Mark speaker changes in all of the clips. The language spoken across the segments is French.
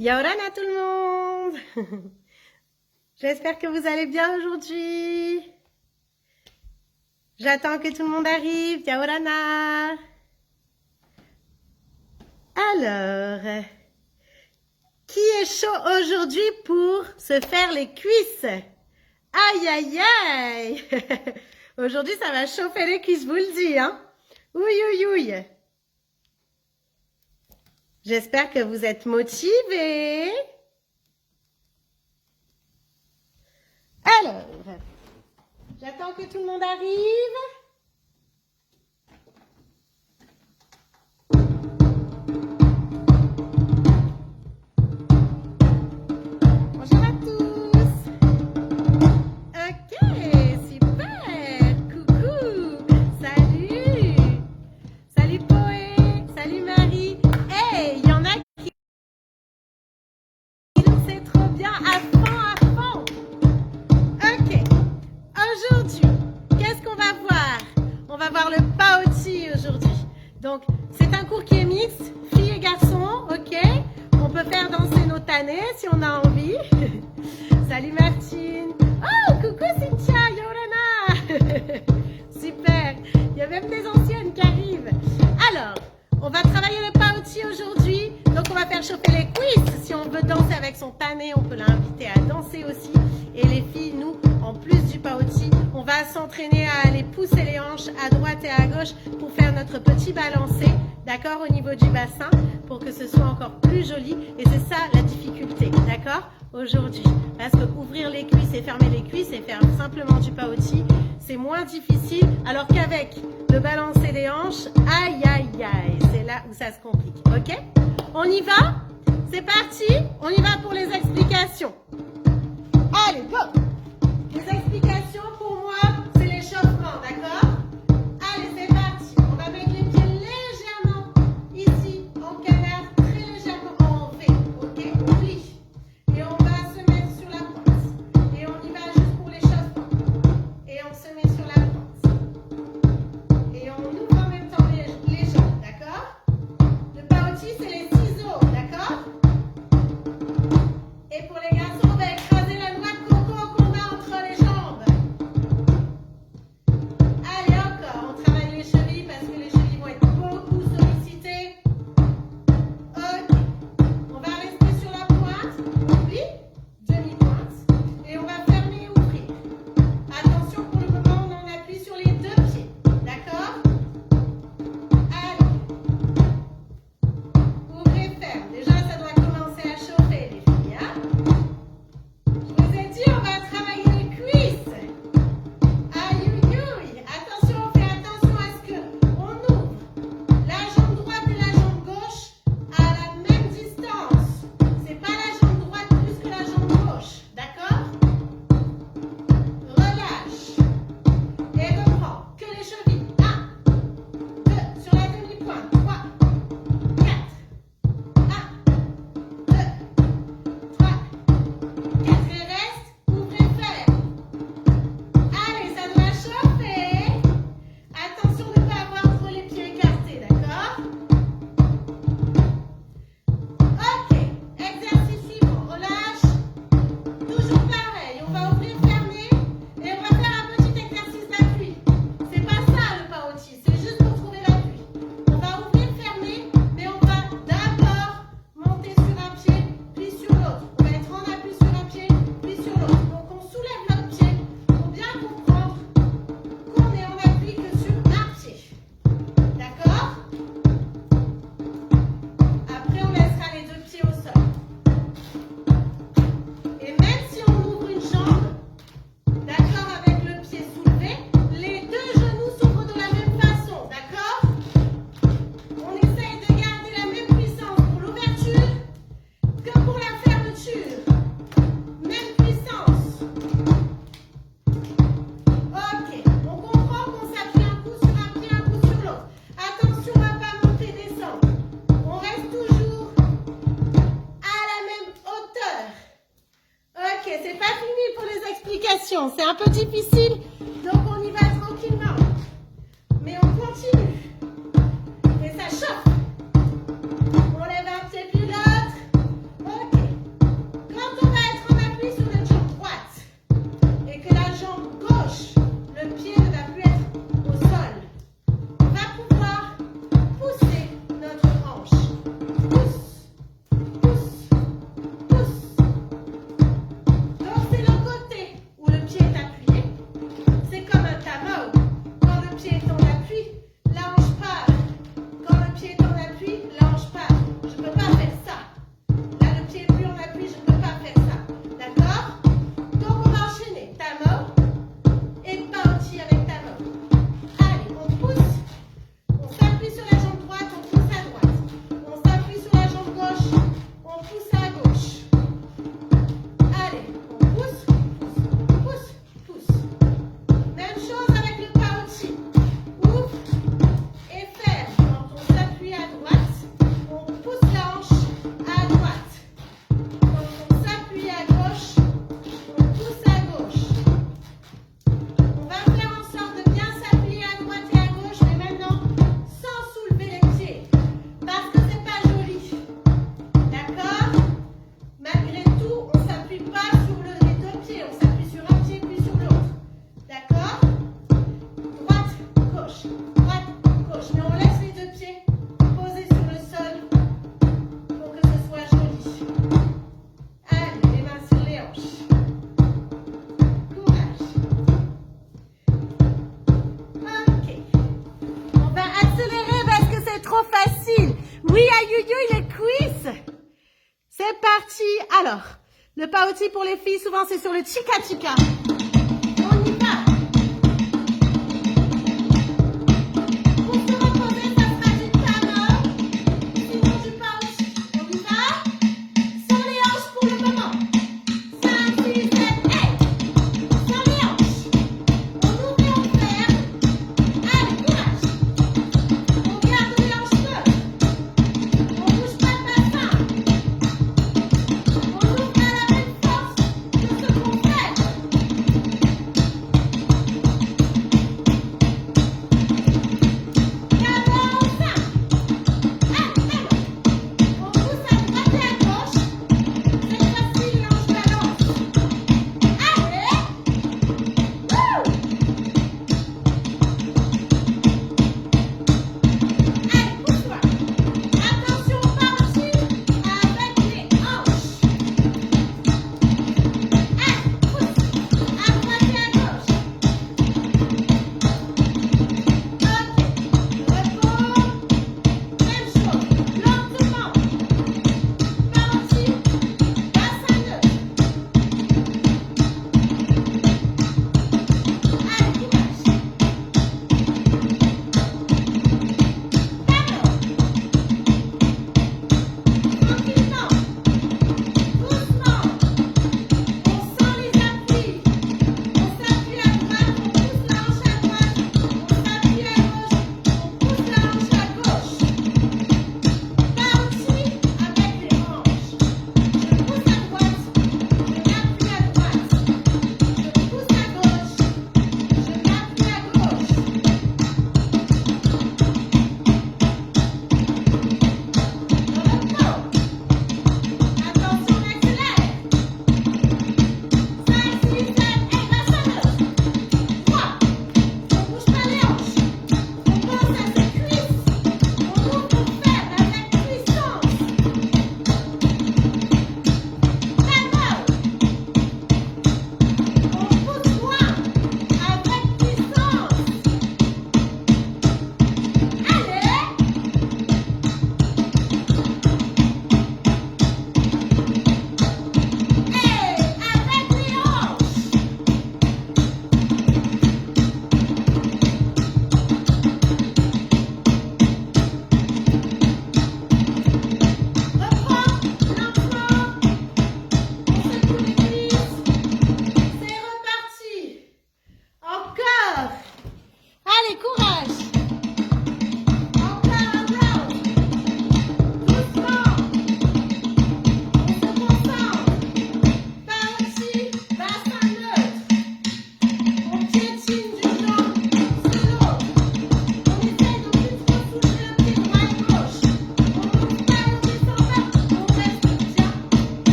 Speaker 1: Yaorana tout le monde. J'espère que vous allez bien aujourd'hui. J'attends que tout le monde arrive. Yaorana. Alors, qui est chaud aujourd'hui pour se faire les cuisses? Aïe, aïe, aïe. Aujourd'hui, ça va chauffer les cuisses, je vous le dis, hein. Ouïe, ouïe, ouïe. J'espère que vous êtes motivés. Alors, j'attends que tout le monde arrive. Bonjour à tous. Ok, super. Coucou. Salut. Salut Poé. Salut Marie. Hey, il y en a qui... C'est trop bien. À fond. Ok. Aujourd'hui, qu'est-ce qu'on va voir? On va voir le Paoti aujourd'hui. Donc, c'est un cours qui est mixte, filles et garçons, ok? On peut faire danser nos tannés si on a envie. Salut Martine. Oh, coucou Cynthia, Yorana. Super. Il y a même des anciennes qui arrivent. Alors, on va travailler le Paoti aujourd'hui. Donc, on va faire chauffer les cuisses. Si on veut danser avec son tanné, on peut l'inviter à danser aussi. Et les filles, nous, en plus du Paoti, on va s'entraîner à aller pousser les hanches à droite et à gauche pour faire notre petit balancé, d'accord, au niveau du bassin, pour que ce soit encore plus joli. Et c'est ça la difficulté, d'accord, aujourd'hui. Parce que ouvrir les cuisses et fermer les cuisses et faire simplement du Paoti, c'est moins difficile. Alors qu'avec le balancé des hanches, aïe, aïe, aïe, c'est là où ça se complique, ok? On y va? C'est parti? On y va pour les explications. Allez, go! Les explications, pour moi, c'est l'échauffement, d'accord? Allez, c'est parti. On va mettre les pieds légèrement ici, en canard, très légèrement en V, ok? On plie. Et on va se mettre sur la pointe. Et on y va juste pour l'échauffement. Et on se met sur la pointe. Et on ouvre en même temps les jambes, d'accord? Le Paoti, c'est les ciseaux, d'accord? Et pour les garçons, on va écraser la noix de coco qu'on a entre les jambes. Allez, encore. On travaille les chevilles parce que les chevilles vont être beaucoup sollicitées. Ok. On va rester sur la pointe. Oui. Demi-pointe. Et on va fermer et ouvrir. Attention, pour le moment, on en appuie sur les deux pieds. D'accord? Allez. Ouvrez, ferme. Déjà, ça doit commencer à chauffer, les filles, hein? Je vous ai dit, on va travailler les cuisses. Aïe, aïe, aïe. Attention, on fait attention à ce qu'on ouvre la jambe droite et la jambe gauche à la même distance. C'est pas la jambe droite plus que la jambe gauche. D'accord? Relâche. Et reprends. Que les chevilles. 1, 2, sur la demi-pointe. 3, 4. 1, 2, 3, 4 et reste, ouvrez, ferme. Allez, ça doit chauffer. Attention de ne pas avoir trop les pieds écartés, d'accord? Ok, exercice suivant, relâche. Toujours pareil, on va ouvrir, fermer et on va faire un petit exercice d'appui. C'est pas ça le Paoti, c'est juste pour trouver l'appui. On va ouvrir, fermer, mais on va d'abord monter sur un pied, puis sur l'autre. On va être en appui sur un pied, puis sur l'autre. Donc on soulève notre pied pour bien comprendre qu'on est en appui que sur un pied. D'accord? Après, on laissera les deux pieds au sol. Et même si on ouvre une jambe, d'accord, avec le pied soulevé, les deux genoux s'ouvrent de la même façon, d'accord? On essaye de garder la même puissance pour l'ouverture que pour la fermeture. Même puissance. Ok, on comprend qu'on s'appuie un coup sur un pied, un coup sur l'autre. Attention à ne pas monter, descendre. On reste toujours à la même hauteur. Ok, c'est pas fini pour les explications. C'est un peu difficile, donc on y va tranquillement. Mais on continue. Et ça chauffe. On lève un pied puis l'autre. Ok. c'est parti. Alors, le paoti pour les filles, souvent c'est sur le chica-chica. On y va. Pour se reposer, ça sera du tano, sinon du paoti. On y va. Sans les hanches pour le moment. 5, 6, 7, hey. Sans les hanches. On ouvre et on ferme. Allez, courage. On garde les hanches neutres. On bouge pas de bassin. On ouvre à la même force que ce qu'on fait.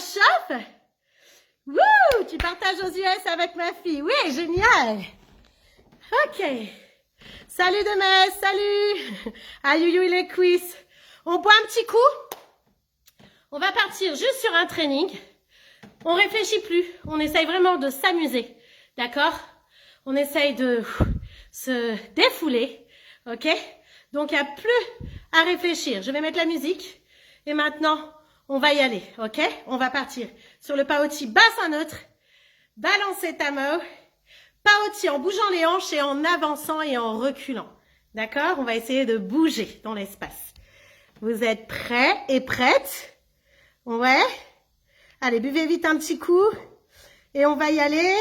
Speaker 1: chauffe? Wouh! Tu partages aux US avec ma fille. Oui, génial. Ok. Salut Demès, salut. Ayouyou les cuisses. On boit un petit coup. On va partir juste sur un training. On réfléchit plus. On essaye vraiment de s'amuser. D'accord? On essaye de se défouler. Ok? Donc, il n'y a plus à réfléchir. Je vais mettre la musique. Et maintenant, on va y aller. Ok? On va partir sur le Paoti bassin neutre. Balancer ta main. Paoti en bougeant les hanches et en avançant et en reculant. D'accord? On va essayer de bouger dans l'espace. Vous êtes prêts et prêtes? Ouais? Allez, buvez vite un petit coup. Et on va y aller.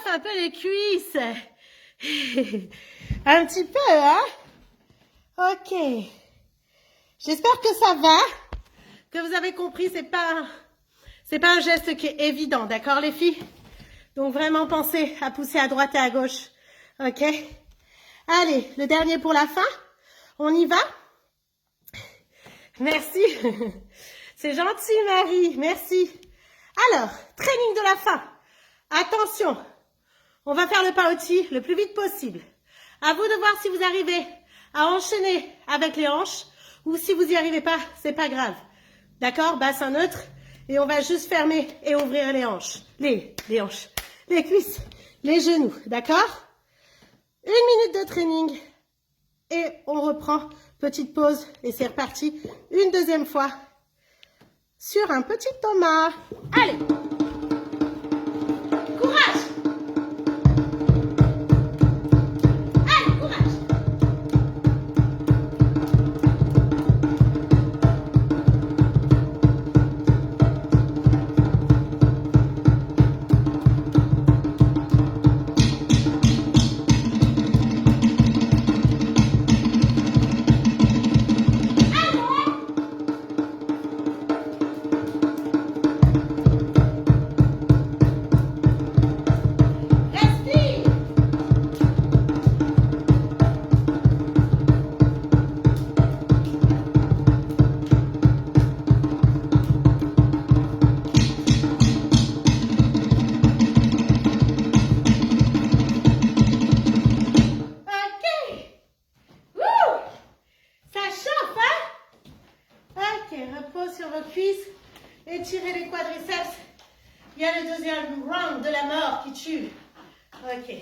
Speaker 1: Un peu les cuisses. Un petit peu, hein? Ok. J'espère que ça va, que vous avez compris. C'est pas un geste qui est évident, d'accord, les filles? Donc, vraiment, pensez à pousser à droite et à gauche. Ok? Allez, le dernier pour la fin. On y va? Merci. C'est gentil, Marie. Merci. Alors, training de la fin. Attention. On va faire le Paoti le plus vite possible. À vous de voir si vous arrivez à enchaîner avec les hanches ou si vous n'y arrivez pas, c'est pas grave. D'accord? Bassin neutre. Et on va juste fermer et ouvrir les hanches. Les hanches. Les cuisses. Les genoux. D'accord? 1 minute de training. Et on reprend. Petite pause. Et c'est reparti. Une deuxième fois. Sur un petit Thomas. Allez! Courage! repos sur vos cuisses. Étirez les quadriceps. Il y a le deuxième round de la mort qui tue. Ok.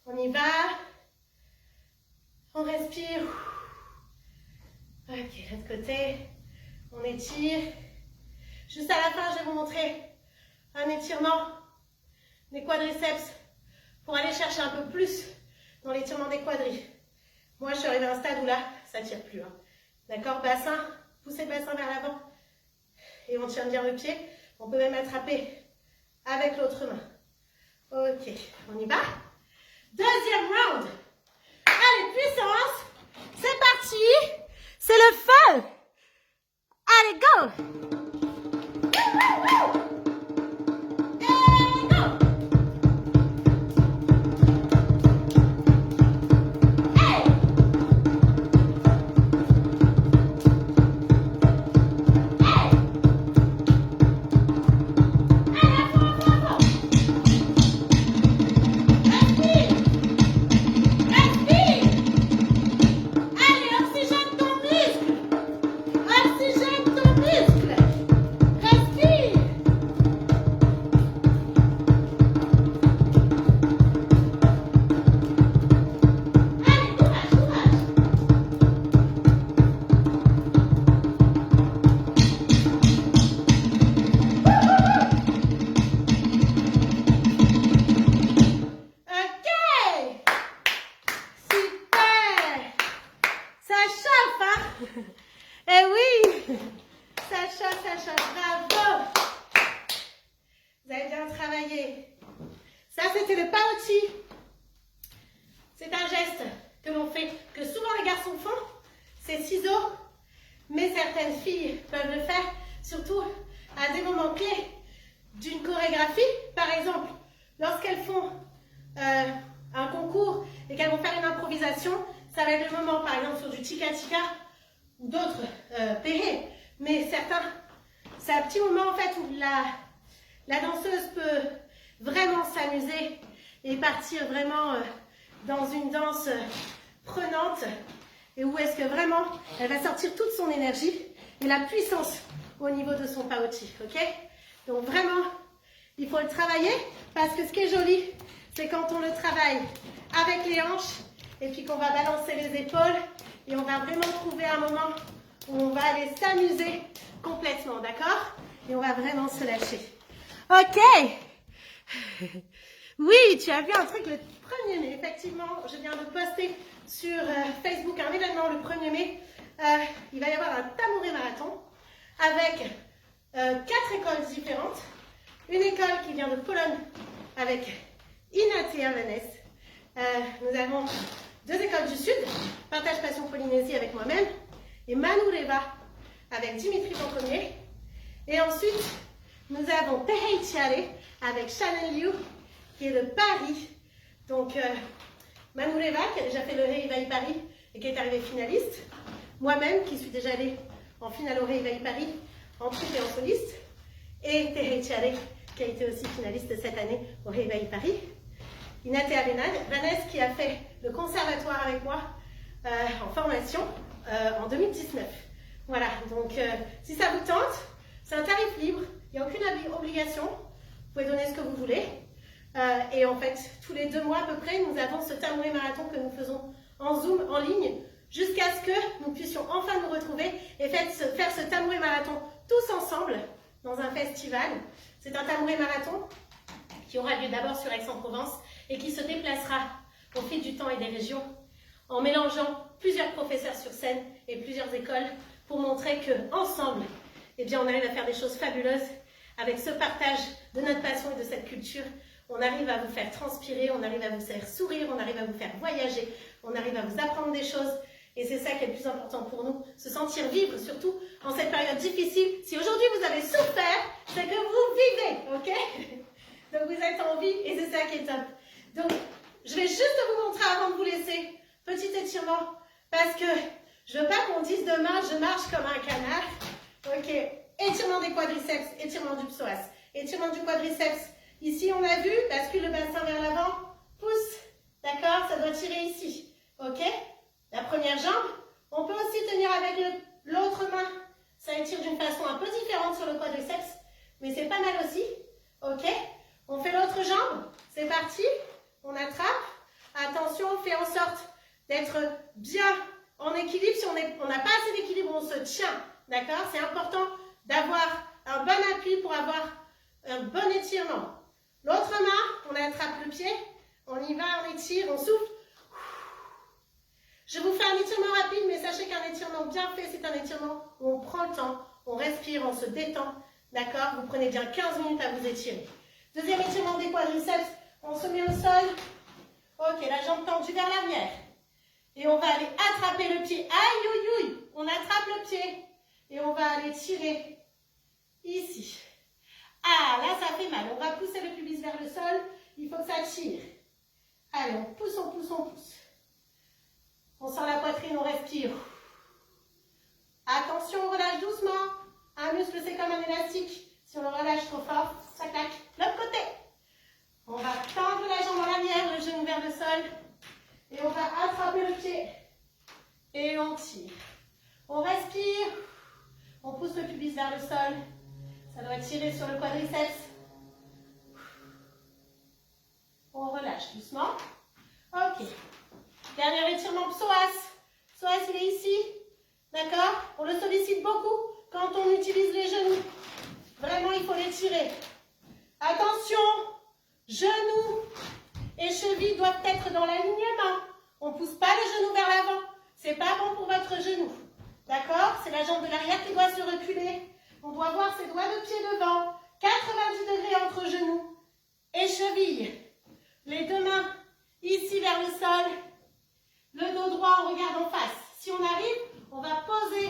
Speaker 1: On y va. On respire. Ok, l'autre côté. On étire. Juste à la fin, je vais vous montrer un étirement des quadriceps pour aller chercher un peu plus dans l'étirement des quadris. Moi, je suis arrivée à un stade où là, ça ne tire plus. Hein. D'accord? Bassin, poussez le bassin vers l'avant. Et on tient bien le pied. On peut même attraper avec l'autre main. Ok, on y va. Deuxième round. Allez, puissance. C'est parti. C'est le feu. Allez, go. Eh oui, ça chauffe, bravo. Vous avez bien travaillé. Ça, c'était le Paoti. C'est un geste que l'on fait, que souvent les garçons font. C'est ciseaux, mais certaines filles peuvent le faire, surtout à des moments clés d'une chorégraphie. Par exemple, lorsqu'elles font un concours et qu'elles vont faire une improvisation, ça va être le moment, par exemple, sur du tika-tika ou d'autres pérés. Mais certains, c'est un petit moment en fait où la danseuse peut vraiment s'amuser et partir vraiment dans une danse prenante et où est-ce que vraiment elle va sortir toute son énergie et la puissance au niveau de son Paoti, ok? Donc vraiment, il faut le travailler parce que ce qui est joli, c'est quand on le travaille avec les hanches et puis qu'on va balancer les épaules et on va vraiment trouver un moment où on va aller s'amuser complètement, d'accord? Et on va vraiment se lâcher. Ok. Oui, tu as vu un truc le 1er mai. Effectivement, je viens de poster sur Facebook un événement le 1er mai. Il va y avoir un tabouret marathon avec 4 écoles différentes. Une école qui vient de Pologne avec Inatea Vanessa. Nous avons 2 écoles du Sud, Partage Passion Polynésie avec moi-même, et Manureva avec Dimitri Panconnier. Et ensuite, nous avons Tehei Tiare avec Shannon Liu, qui est de Paris. Donc, Manureva, qui a déjà fait le Heivaï Paris et qui est arrivée finaliste. Moi-même, qui suis déjà allée en finale au Heivaï Paris, en troupe et en soliste. Et Tehei Tiare, qui a été aussi finaliste cette année au Heivaï Paris. Inatea Vanessa, qui a fait le conservatoire avec moi en formation en 2019. Voilà, donc si ça vous tente, c'est un tarif libre, il n'y a aucune obligation, vous pouvez donner ce que vous voulez. Et en fait, tous les 2 mois à peu près, nous avons ce tabouret marathon que nous faisons en Zoom, en ligne, jusqu'à ce que nous puissions enfin nous retrouver et faire ce tabouret marathon tous ensemble dans un festival. C'est un tabouret marathon qui aura lieu d'abord sur Aix-en-Provence et qui se déplacera au fil du temps et des régions en mélangeant plusieurs professeurs sur scène et plusieurs écoles pour montrer qu'ensemble, eh bien, on arrive à faire des choses fabuleuses avec ce partage de notre passion et de cette culture. On arrive à vous faire transpirer, on arrive à vous faire sourire, on arrive à vous faire voyager, on arrive à vous apprendre des choses. Et c'est ça qui est le plus important pour nous, se sentir vivre, surtout en cette période difficile. Si aujourd'hui vous avez souffert, c'est que vous vivez, ok? Donc vous êtes en vie et c'est ça qui est top. Donc je vais juste vous montrer avant de vous laisser, petit étirement, parce que je veux pas qu'on dise demain je marche comme un canard. Ok, étirement des quadriceps, étirement du psoas, étirement du quadriceps. Ici on a vu, bascule le bassin vers l'avant, pousse, d'accord? Ça doit tirer ici, ok? La première jambe, on peut aussi tenir avec l'autre main. Ça sur le quadriceps, mais c'est pas mal aussi. Ok? On fait l'autre jambe. C'est parti. On attrape. Attention, on fait en sorte d'être bien en équilibre. Si on n'a pas assez d'équilibre, on se tient. D'accord? C'est important d'avoir un bon appui pour avoir un bon étirement. L'autre main, on attrape le pied. On y va, on étire, on souffle. Je vous fais un étirement rapide, mais sachez qu'un étirement bien fait, c'est un étirement où on prend le temps, on respire, on se détend. D'accord? Vous prenez bien 15 minutes à vous étirer. Deuxième étirement des quadriceps, on se met au sol. Ok, la jambe tendue vers l'arrière. Et on va aller attraper le pied. Aïe, aïe, aïe. On attrape le pied. Et on va aller tirer ici. Ah, là, ça fait mal. On va pousser le pubis vers le sol. Il faut que ça tire. Allez, on pousse, on pousse, on pousse. On sent la poitrine, on respire. Attention, on relâche doucement. Un muscle, c'est comme un élastique. Si on le relâche trop fort, ça claque. L'autre côté. On va tendre la jambe en arrière, le genou vers le sol. Et on va attraper le pied. Et on tire. On respire. On pousse le pubis vers le sol. Ça doit tirer sur le quadriceps. On relâche doucement. Ok. Dernier étirement, psoas. Psoas, il est ici. D'accord? On le sollicite beaucoup quand on utilise les genoux. Vraiment, il faut les tirer. Attention, genoux et chevilles doivent être dans l'alignement. On ne pousse pas le genou vers l'avant. C'est pas bon pour votre genou. D'accord? C'est la jambe de l'arrière qui doit se reculer. On doit voir ses doigts de pied devant. 90 degrés entre genoux et chevilles. Les deux mains ici vers le sol. Le dos droit, on regarde en face. Si on arrive, on va poser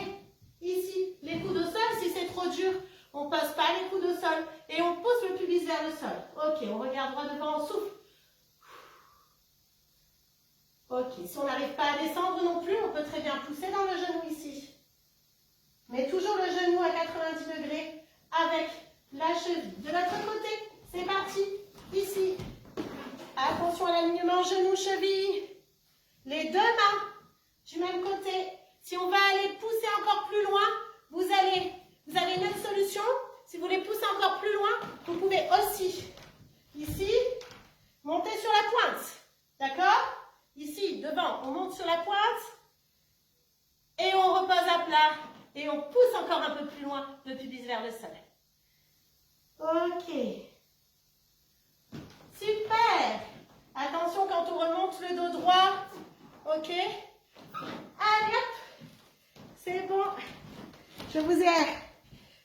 Speaker 1: ici les coudes au sol. Si c'est trop dur, on ne pose pas les coudes au sol. Et on pousse le pubis vers le sol. Ok, on regarde droit devant, on souffle. Ok, si on n'arrive pas à descendre non plus, on peut très bien pousser dans le genou ici. Mais toujours le genou à 90 degrés avec la cheville. De l'autre côté, c'est parti. Ici. Attention à l'alignement genou-cheville. Les deux mains du même côté. Si on va aller pousser encore plus loin, vous avez une autre solution. Si vous voulez pousser encore plus loin, vous pouvez aussi, ici, monter sur la pointe. D'accord? Ici, devant, on monte sur la pointe. Et on repose à plat. Et on pousse encore un peu plus loin le pubis vers le sol. Ok. Super. Attention quand on remonte le dos droit. Ok. Allez hop. C'est bon. Je vous ai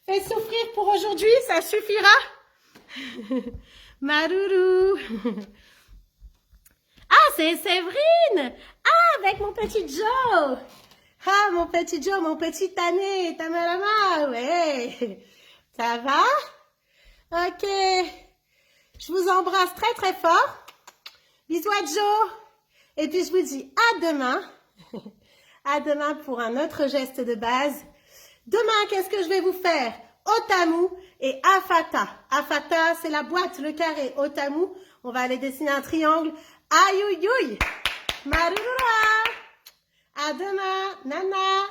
Speaker 1: fait souffrir pour aujourd'hui. Ça suffira. Marourou. Ah, c'est Séverine. Ah, avec mon petit Joe. Ah, mon petit Joe, mon petit Tané, Tamalama, ouais. Ça va? Ok. Je vous embrasse très très fort. Bisous à Joe. Et puis je vous dis à demain. À demain pour un autre geste de base. Demain, qu'est-ce que je vais vous faire? Otamu et Afata. Afata, c'est la boîte, le carré. Otamu, on va aller dessiner un triangle. Aïe, aïe, aïe. Marurura. À demain, Nana.